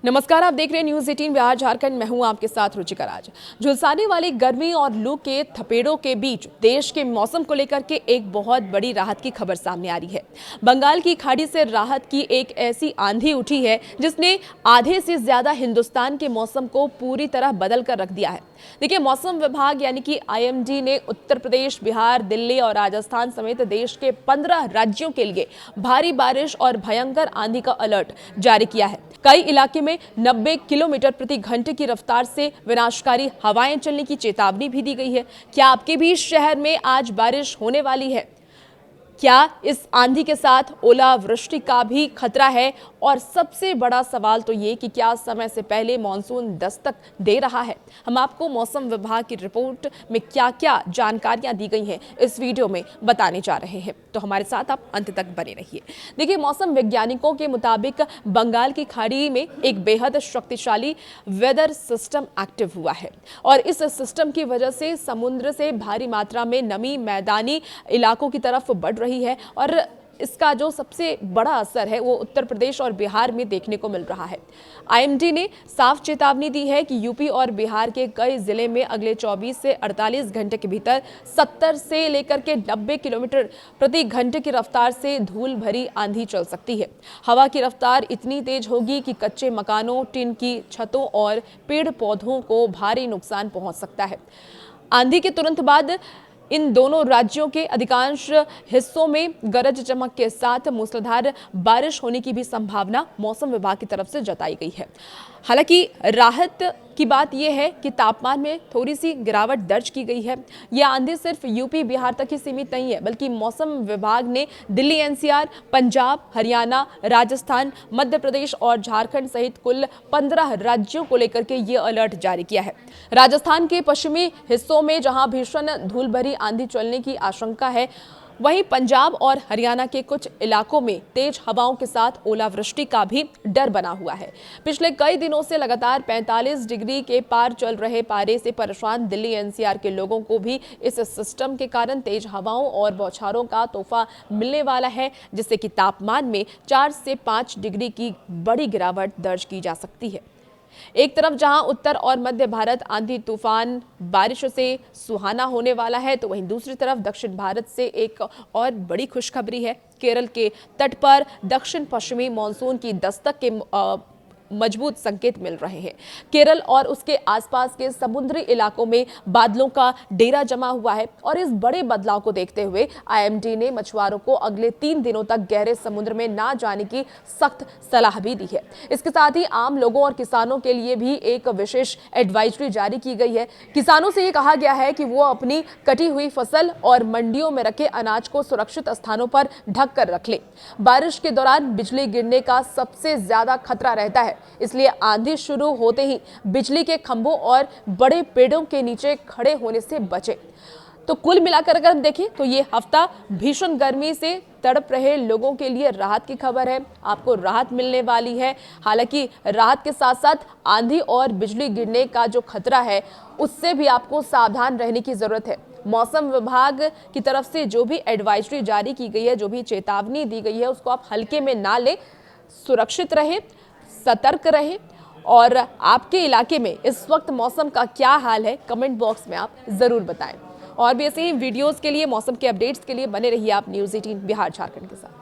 नमस्कार, आप देख रहे हैं न्यूज 18 बिहार झारखंड। मैं हूं आपके साथ रुचिका राज। झुलसाने वाली गर्मी और लू के थपेड़ों के बीच देश के मौसम को लेकर के एक बहुत बड़ी राहत की खबर सामने आ रही है। बंगाल की खाड़ी से राहत की एक ऐसी आंधी उठी है जिसने आधे से ज्यादा हिंदुस्तान के मौसम को पूरी तरह बदल कर रख दिया है। देखिए, मौसम विभाग यानी कि IMD ने उत्तर प्रदेश, बिहार, दिल्ली और राजस्थान समेत देश के 15 राज्यों के लिए भारी बारिश और भयंकर आंधी का अलर्ट जारी किया है। कई इलाके में 90 किलोमीटर प्रति घंटे की रफ्तार से विनाशकारी हवाएं चलने की चेतावनी भी दी गई है। क्या आपके भी शहर में आज बारिश होने वाली है? क्या इस आंधी के साथ ओलावृष्टि का भी खतरा है? और सबसे बड़ा सवाल तो ये कि क्या समय से पहले मॉनसून दस्तक दे रहा है? हम आपको मौसम विभाग की रिपोर्ट में क्या क्या जानकारियां दी गई हैं इस वीडियो में बताने जा रहे हैं, तो हमारे साथ आप अंत तक बने रहिए। देखिए, मौसम वैज्ञानिकों के मुताबिक बंगाल की खाड़ी में एक बेहद शक्तिशाली वेदर सिस्टम एक्टिव हुआ है और इस सिस्टम की वजह से समुद्र से भारी मात्रा में नमी मैदानी इलाकों की तरफ बढ़ रही है और इसका जो सबसे बड़ा असर है वो उत्तर प्रदेश और बिहार में देखने को मिल रहा है। IMD ने साफ चेतावनी दी है कि यूपी और बिहार के कई जिले में अगले 24 से 48 घंटे के भीतर 70 से लेकर के 90 किलोमीटर प्रति घंटे की रफ्तार से धूल भरी आंधी चल सकती है। हवा की रफ्तार इतनी तेज होगी कि कच्चे मकानों, टिन की छतों और पेड़ पौधों को भारी नुकसान पहुंच सकता है। आंधी के तुरंत बाद इन दोनों राज्यों के अधिकांश हिस्सों में गरज चमक के साथ मूसलाधार बारिश होने की भी संभावना मौसम विभाग की तरफ से जताई गई है। हालांकि राहत की बात यह है कि तापमान में थोड़ी सी गिरावट दर्ज की गई है। यह आंधी सिर्फ यूपी बिहार तक ही सीमित नहीं है, बल्कि मौसम विभाग ने दिल्ली NCR, पंजाब, हरियाणा, राजस्थान, मध्य प्रदेश और झारखंड सहित कुल 15 राज्यों को लेकर के ये अलर्ट जारी किया है। राजस्थान के पश्चिमी हिस्सों में जहां भीषण धूल भरी आंधी चलने की आशंका है, वहीं पंजाब और हरियाणा के कुछ इलाकों में तेज हवाओं के साथ ओलावृष्टि का भी डर बना हुआ है। पिछले कई दिनों से लगातार 45 डिग्री के पार चल रहे पारे से परेशान दिल्ली NCR के लोगों को भी इस सिस्टम के कारण तेज हवाओं और बौछारों का तोहफा मिलने वाला है, जिससे कि तापमान में 4 से 5 डिग्री की बड़ी गिरावट दर्ज की जा सकती है। एक तरफ जहां उत्तर और मध्य भारत आंधी तूफान बारिश से सुहाना होने वाला है, तो वहीं दूसरी तरफ दक्षिण भारत से एक और बड़ी खुशखबरी है। केरल के तट पर दक्षिण पश्चिमी मानसून की दस्तक के मजबूत संकेत मिल रहे हैं। केरल और उसके आसपास के समुद्री इलाकों में बादलों का डेरा जमा हुआ है और इस बड़े बदलाव को देखते हुए IMD ने मछुआरों को अगले 3 दिनों तक गहरे समुद्र में ना जाने की सख्त सलाह भी दी है। इसके साथ ही आम लोगों और किसानों के लिए भी एक विशेष एडवाइजरी जारी की गई है। किसानों से ये कहा गया है कि वो अपनी कटी हुई फसल और मंडियों में रखे अनाज को सुरक्षित स्थानों पर ढक कर रख लें। बारिश के दौरान बिजली गिरने का सबसे ज्यादा खतरा रहता है, इसलिए आंधी शुरू होते ही बिजली के खंभों और बड़े पेड़ों के नीचे खड़े होने से बचें। तो कुल मिलाकर अगर हम देखें तो ये हफ्ता भीषण गर्मी से तड़प रहे लोगों के लिए राहत की खबर है। आपको राहत मिलने वाली है। हालांकि राहत के साथ साथ आंधी और बिजली गिरने का जो खतरा है उससे भी आपको सावधान रहने की जरूरत है। मौसम विभाग की तरफ से जो भी एडवाइजरी जारी की गई है, जो भी चेतावनी दी गई है, उसको आप हल्के में ना लें। सुरक्षित रहें, सतर्क रहें और आपके इलाके में इस वक्त मौसम का क्या हाल है कमेंट बॉक्स में आप जरूर बताएं। और भी ऐसे ही वीडियोस के लिए, मौसम के अपडेट्स के लिए बने रहिए आप न्यूज़ 18 बिहार झारखंड के साथ।